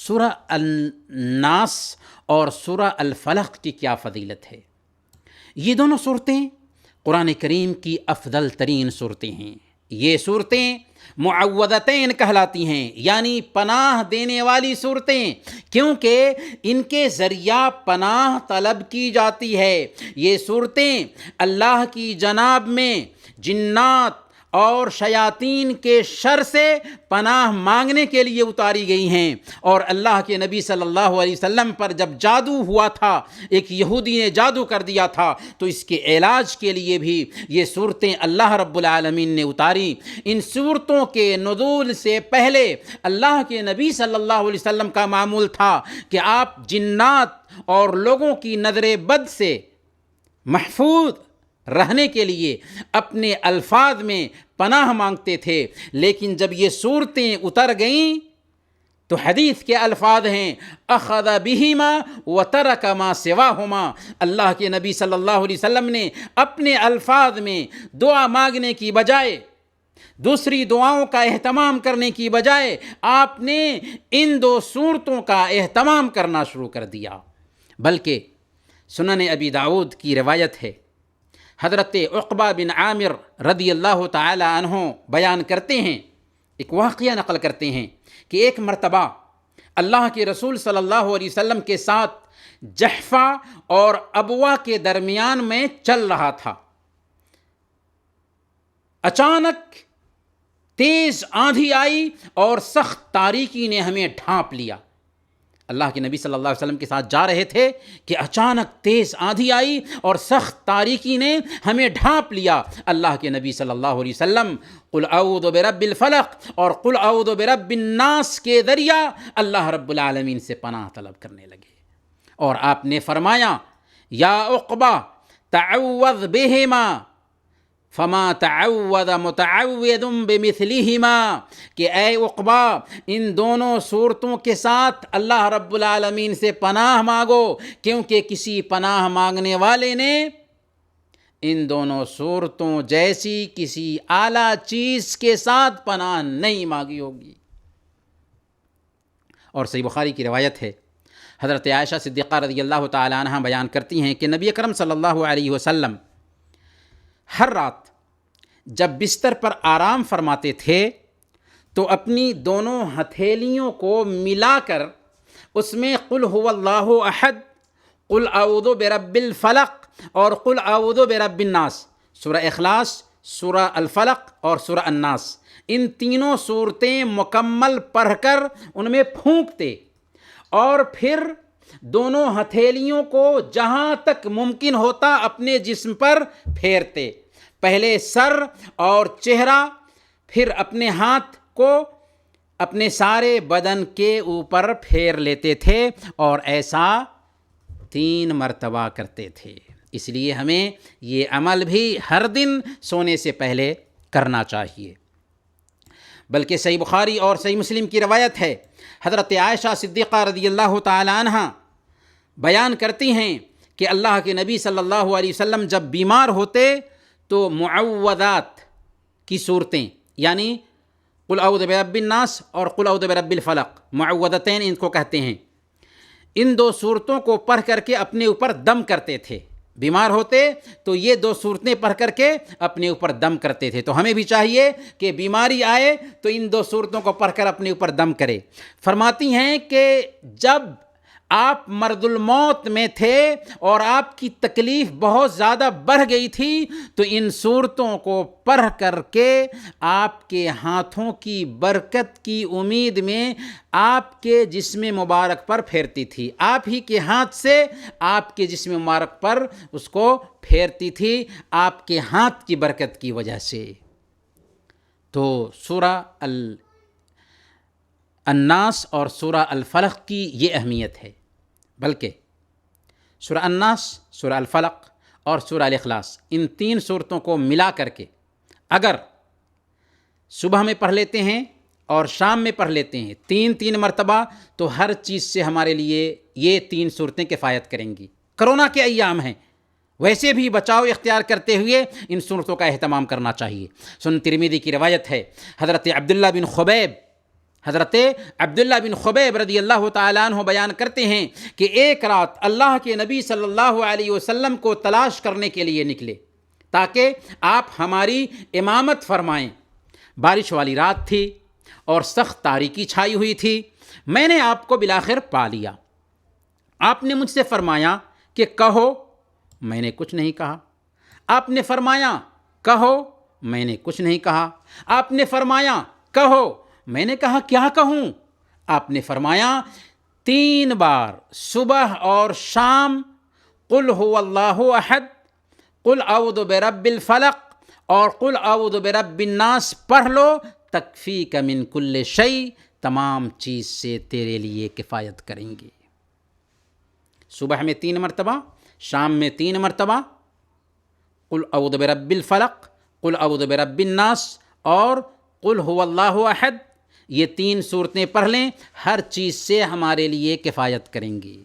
سورہ الناس اور سورہ الفلق کی کیا فضیلت ہے؟ یہ دونوں صورتیں قرآن کریم کی افضل ترین صورتیں ہیں۔ یہ صورتیں معوذتین کہلاتی ہیں، یعنی پناہ دینے والی صورتیں، کیونکہ ان کے ذریعہ پناہ طلب کی جاتی ہے۔ یہ صورتیں اللہ کی جناب میں جنات اور شیاطین کے شر سے پناہ مانگنے کے لیے اتاری گئی ہیں۔ اور اللہ کے نبی صلی اللہ علیہ وسلم پر جب جادو ہوا تھا، ایک یہودی نے جادو کر دیا تھا، تو اس کے علاج کے لیے بھی یہ صورتیں اللہ رب العالمین نے اتاری۔ ان صورتوں کے نزول سے پہلے اللہ کے نبی صلی اللہ علیہ وسلم کا معمول تھا کہ آپ جنات اور لوگوں کی نظر بد سے محفوظ رہنے کے لیے اپنے الفاظ میں پناہ مانگتے تھے، لیکن جب یہ صورتیں اتر گئیں تو حدیث کے الفاظ ہیں اخذ بہما وترک ما سواہما۔ اللہ کے نبی صلی اللہ علیہ وسلم نے اپنے الفاظ میں دعا مانگنے کی بجائے، دوسری دعاؤں کا اہتمام کرنے کی بجائے، آپ نے ان دو صورتوں کا اہتمام کرنا شروع کر دیا۔ بلکہ سنن ابی داؤد کی روایت ہے، حضرت عقبہ بن عامر رضی اللہ تعالی عنہ بیان کرتے ہیں، ایک واقعہ نقل کرتے ہیں کہ ایک مرتبہ اللہ کے رسول صلی اللہ علیہ وسلم کے ساتھ جحفہ اور ابوا کے درمیان میں چل رہا تھا۔ اچانک تیز آندھی آئی اور سخت تاریکی نے ہمیں ڈھانپ لیا۔ اللہ کے نبی صلی اللہ علیہ وسلم کے ساتھ جا رہے تھے کہ اچانک تیز آندھی آئی اور سخت تاریکی نے ہمیں ڈھانپ لیا۔ اللہ کے نبی صلی اللہ علیہ وسلم قل اعوذ برب الفلق اور قل اعوذ برب الناس کے ذریعہ اللہ رب العالمین سے پناہ طلب کرنے لگے، اور آپ نے فرمایا یا عقبہ تعوذ بہما فما تعوذ متعوذ بمثلہما، کہ اے عقبہ ان دونوں صورتوں کے ساتھ اللہ رب العالمین سے پناہ مانگو، کیونکہ کسی پناہ مانگنے والے نے ان دونوں صورتوں جیسی کسی اعلیٰ چیز کے ساتھ پناہ نہیں مانگی ہوگی۔ اور صحیح بخاری کی روایت ہے، حضرت عائشہ صدیقہ رضی اللہ تعالی عنہ بیان کرتی ہیں کہ نبی اکرم صلی اللہ علیہ وسلم ہر رات جب بستر پر آرام فرماتے تھے تو اپنی دونوں ہتھیلیوں کو ملا کر اس میں قل هو اللہ احد، قل اعوذ برب الفلق اور قل اعوذ برب الناس، سورہ اخلاص، سورہ الفلق اور سورہ الناس، ان تینوں صورتیں مکمل پڑھ کر ان میں پھونکتے اور پھر دونوں ہتھیلیوں کو جہاں تک ممکن ہوتا اپنے جسم پر پھیرتے، پہلے سر اور چہرہ، پھر اپنے ہاتھ کو اپنے سارے بدن کے اوپر پھیر لیتے تھے، اور ایسا 3 مرتبہ کرتے تھے۔ اس لیے ہمیں یہ عمل بھی ہر دن سونے سے پہلے کرنا چاہیے۔ بلکہ صحیح بخاری اور صحیح مسلم کی روایت ہے، حضرت عائشہ صدیقہ رضی اللہ تعالی عنہ بیان کرتی ہیں کہ اللہ کے نبی صلی اللہ علیہ وسلم جب بیمار ہوتے تو معوذات کی صورتیں، یعنی قل اعوذ برب الناس اور قل اعوذ برب الفلق، معوذتین ان کو کہتے ہیں، ان 2 صورتوں کو پڑھ کر کے اپنے اوپر دم کرتے تھے۔ بیمار ہوتے تو یہ 2 صورتیں پڑھ کر کے اپنے اوپر دم کرتے تھے۔ تو ہمیں بھی چاہیے کہ بیماری آئے تو ان 2 صورتوں کو پڑھ کر اپنے اوپر دم کرے۔ فرماتی ہیں کہ جب آپ مرض الموت میں تھے اور آپ کی تکلیف بہت زیادہ بڑھ گئی تھی تو ان صورتوں کو پڑھ کر کے آپ کے ہاتھوں کی برکت کی امید میں آپ کے جسم مبارک پر پھیرتی تھی، آپ ہی کے ہاتھ سے آپ کے جسم مبارک پر اس کو پھیرتی تھی، آپ کے ہاتھ کی برکت کی وجہ سے۔ تو سورہ الناس اور سورہ الفلق کی یہ اہمیت ہے۔ بلکہ سورہ الناس، سورہ الفلق اور سورہ الاخلاص، ان 3 صورتوں کو ملا کر کے اگر صبح میں پڑھ لیتے ہیں اور شام میں پڑھ لیتے ہیں 3 مرتبہ، تو ہر چیز سے ہمارے لیے یہ 3 صورتیں کفایت کریں گی۔ کرونا کے ایام ہیں، ویسے بھی بچاؤ اختیار کرتے ہوئے ان صورتوں کا اہتمام کرنا چاہیے۔ سنن ترمذی کی روایت ہے، حضرت عبداللہ بن خبیب حضرت عبداللہ بن خبیب رضی اللہ تعالیٰ عنہ بیان کرتے ہیں کہ ایک رات اللہ کے نبی صلی اللہ علیہ وسلم کو تلاش کرنے کے لیے نکلے تاکہ آپ ہماری امامت فرمائیں۔ بارش والی رات تھی اور سخت تاریکی چھائی ہوئی تھی۔ میں نے آپ کو بالآخر پا لیا۔ آپ نے مجھ سے فرمایا کہ کہو، میں نے کچھ نہیں کہا۔ آپ نے فرمایا کہو، میں نے کچھ نہیں کہا۔ آپ نے فرمایا کہو، میں نے کہا کیا کہوں؟ آپ نے فرمایا 3 بار صبح اور شام قل هو اللہ احد، قل اعوذ برب الفلق اور قل اعوذ برب الناس پڑھ لو، تکفیک من کل شیء، تمام چیز سے تیرے لیے کفایت کریں گے۔ صبح میں 3 مرتبہ، شام میں 3 مرتبہ قل اعوذ برب الفلق، قل اعوذ برب الناس اور قل هو اللہ احد، یہ 3 صورتیں پڑھ لیں، ہر چیز سے ہمارے لیے کفایت کریں گی۔